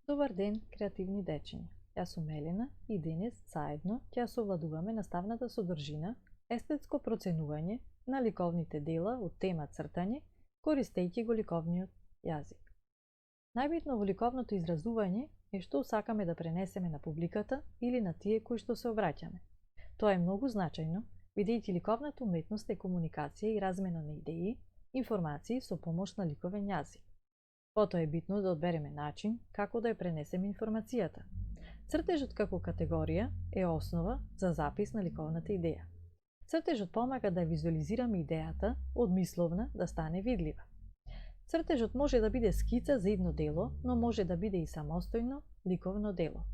Добар ден, креативни дечиња. Јас сум Елена и денес заедно ќе совладуваме наставната содржина, естетско проценување на ликовните дела од тема цртање, користејќи го ликовниот јазик. Најбитно во ликовното изразување е што сакаме да пренесеме на публиката или на тие кои што се обраќаме. Тоа е многу значајно, бидејќи ликовната уметност е комуникација и размена на идеи, информации со помош на ликовен јазик. Потоа е битно да одбереме начин како да ја пренесеме информацијата. Цртежот како категорија е основа за запис на ликовната идеја. Цртежот помага да визуализираме идејата од мисловна да стане видлива. Цртежот може да биде скица за идно дело, но може да биде и самостојно ликовно дело.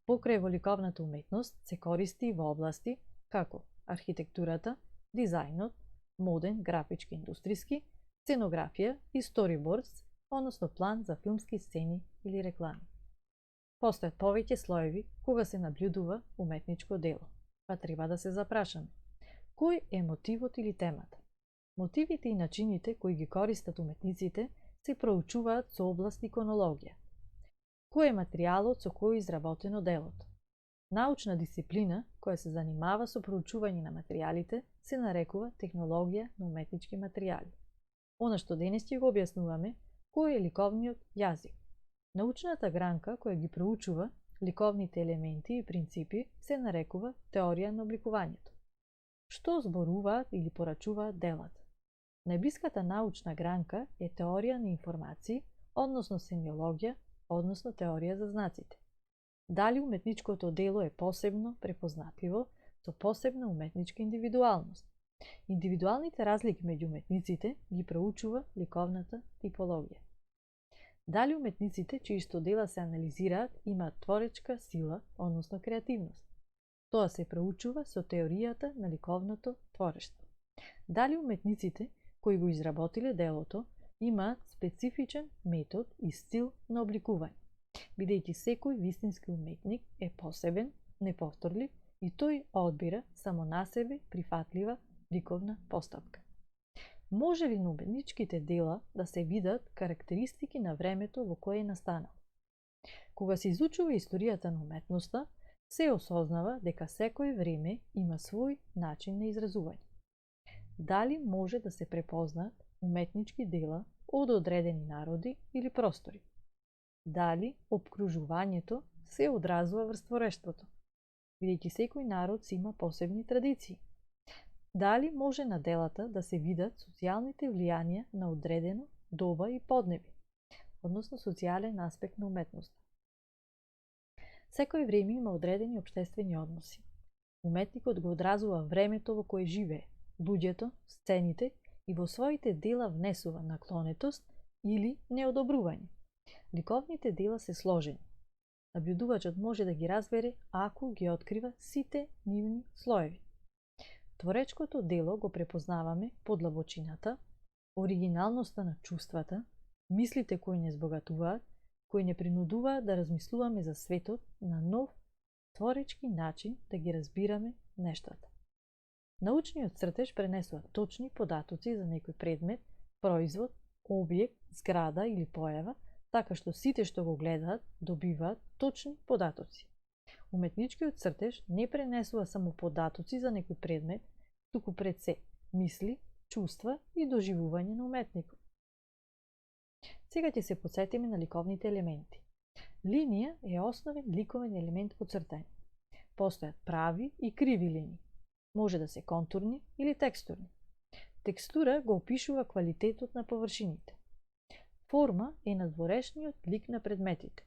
Покрај во ликовната уметност се користи во области како архитектурата, дизајнот, моден, графички, индустријски, сценографија и сторибордс, односно план за филмски сцени или реклами. Постојат повеќе слоеви кога се наблюдува уметничко дело, па треба да се запрашаме. Кој е мотивот или темата? Мотивите и начините кои ги користат уметниците се проучуваат со област иконологија. Кој е материјалот со кој е изработено делото? Научна дисциплина која се занимава со проучување на материјалите се нарекува технологија на уметнички материјали. Она што денес ќе го објаснуваме кој е ликовниот јазик. Научната гранка која ги проучува ликовните елементи и принципи се нарекува теорија на обликувањето. Што зборуваат или порачуваат делата? Најблиската научна гранка е теорија на информации, односно семиологија, односно теорија за знаците. Дали уметничкото дело е посебно препознатливо, со посебна уметничка индивидуалност? Индивидуалните разлики меѓу уметниците ги проучува ликовната типологија. Дали уметниците чии што дела се анализираат имаат творечка сила, односно креативност? Тоа се проучува со теоријата на ликовното творештво. Дали уметниците кои го изработиле делото имаат специфичен метод и стил на обликување, бидејќи секој вистински уметник е посебен, неповторлив и тој одбира само на себе прифатлива ликовна постапка. Може ли на уметничките дела да се видат карактеристики на времето во кое е настанал? Кога се изучува историјата на уметноста, се осознава дека секое време има свој начин на изразување. Дали може да се препознаат уметнички дела од одредени народи или простори? Дали опкружувањето се одразува врз творештвото, бидејќи секој народ си има посебни традиции? Дали може на делата да се видат социјалните влијанија на одредено доба и поднеби, односно социјален аспект на уметноста? Секој време има одредени општествени односи. Уметникот го одразува времето во кое живее, луѓето, сцените и во своите дела внесува наклонетост или неодобрување. Ликовните дела се сложени. Наблюдувачот може да ги разбере ако ги открива сите нивни слоеви. Творечкото дело го препознаваме по длабочината, оригиналноста на чувствата, мислите кои не збогатуваат, кои не принудуваат да размислуваме за светот на нов, творечки начин да ги разбираме нештата. Научниот цртеж пренесува точни податоци за некој предмет, производ, објект, зграда или појава, така што сите што го гледаат добиваат точни податоци. Уметничкиот цртеж не пренесува само податоци за некој предмет, туку пред се мисли, чувства и доживување на уметникот. Сега ќе се потсетиме на ликовните елементи. Линија е основен ликовен елемент во цртање. Постојат прави и криви линии. Може да се контурни или текстурни. Текстура го опишува квалитетот на површините. Форма е надворешниот лик на предметите.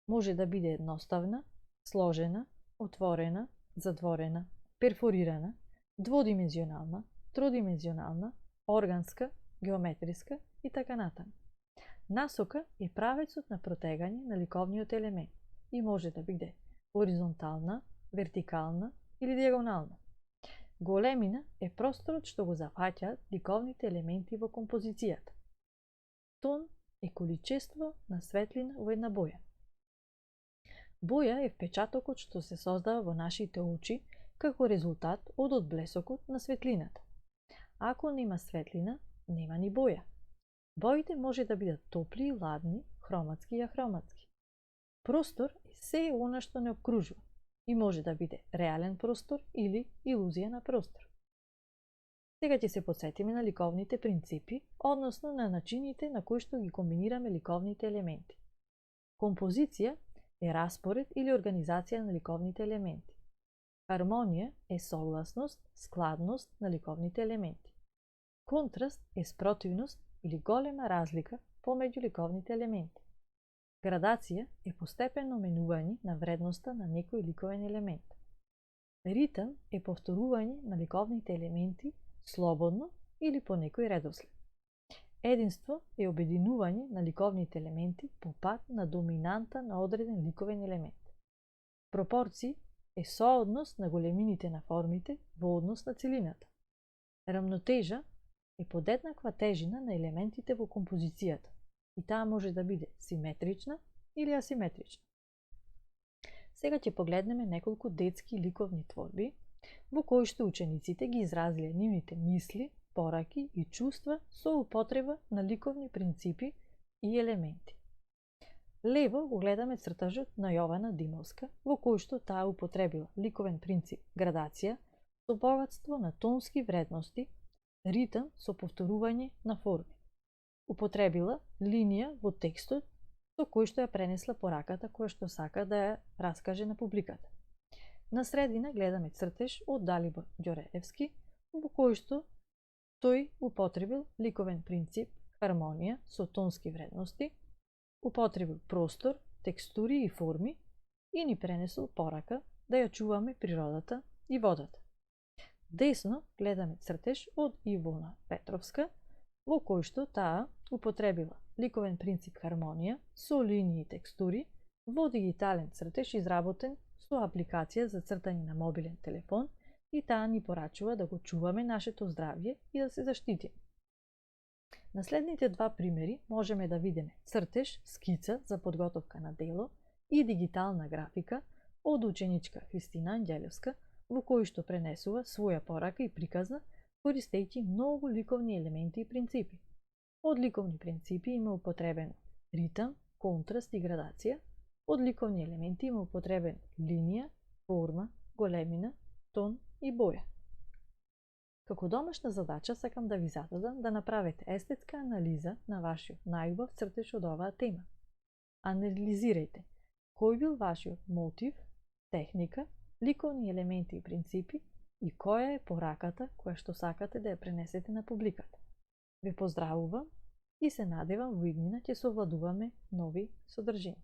Може да биде едноставна, сложена, отворена, затворена, перфорирана, дводимензионална, тродимензионална, органска, геометриска и така натаму. Насока е правецот на протегање на ликовниот елемент и може да биде хоризонтална, вертикална или диагонална. Големина е просторот што го зафаќаат ликовните елементи во композицијата. Тон е количество на светлина во една боја. Боја е впечатокот што се создава во нашите очи како резултат од одблесокот на светлината. Ако нема светлина, нема ни боја. Боите може да бидат топли и ладни, хроматски и ахроматски. Простор е се она што не обкружува и може да биде реален простор или илузија на простор. Сега ќе се потсетиме на ликовните принципи, односно на начините на кои што ги комбинираме ликовните елементи. Композиција е распоред или организација на ликовните елементи. Хармонија е согласност, складност на ликовните елементи. Контраст е спротивност или голема разлика помеѓу ликовните елементи. Градација е постепено менување на вредноста на некој ликовен елемент. Ритам е повторување на ликовните елементи слободно или по некој редослед. Единство е обединување на ликовните елементи по пат на доминанта на одреден ликовен елемент. Пропорција е сооднос на големините на формите во однос на целината. Рамнотежа е подеднаква тежина на елементите во композицијата и таа може да биде симетрична или асиметрична. Сега ќе погледнеме неколку детски ликовни творби во кои што учениците ги изразиле нивните мисли, пораки и чувства со употреба на ликовни принципи и елементи. Лево го гледаме цртажот на Јована Димовска, во кој што таа употребила ликовен принцип градација со богатство на тонски вредности, ритам со повторување на форми. Употребила линија во текстот со кој што ја пренесла пораката која што сака да ја раскаже на публиката. На средина гледаме цртеж од Далибор Ѓореевски, во кој што тој употребил ликовен принцип хармонија со тонски вредности, употребил простор, текстури и форми и ни пренесол порака да ја чуваме природата и водата. Десно гледаме цртеж од Ивона Петровска, во кој што таа употребила ликовен принцип хармонија со линии и текстури во дигитален цртеж изработен со апликација за цртање на мобилен телефон и таа ни порачува да го чуваме нашето здравје и да се заштитиме. На следните два примери можеме да видиме цртеж, скица за подготовка на дело и дигитална графика од ученичка Христина Ангелевска, во кој што пренесува своја порака и приказна, користејќи многу ликовни елементи и принципи. Од ликовни принципи има употребено ритам, контраст и градација, од ликовни елементи има употребен линија, форма, големина, тон и боја. Како домашна задача сакам да ви зададам да направите естетска анализа на вашиот најубав цртеж од оваа тема. Анализирајте кој бил вашиот мотив, техника, ликовни елементи и принципи и која е пораката која што сакате да ја пренесете на публиката. Ве поздравувам и се надевам во иднина ќе совладуваме нови содржини.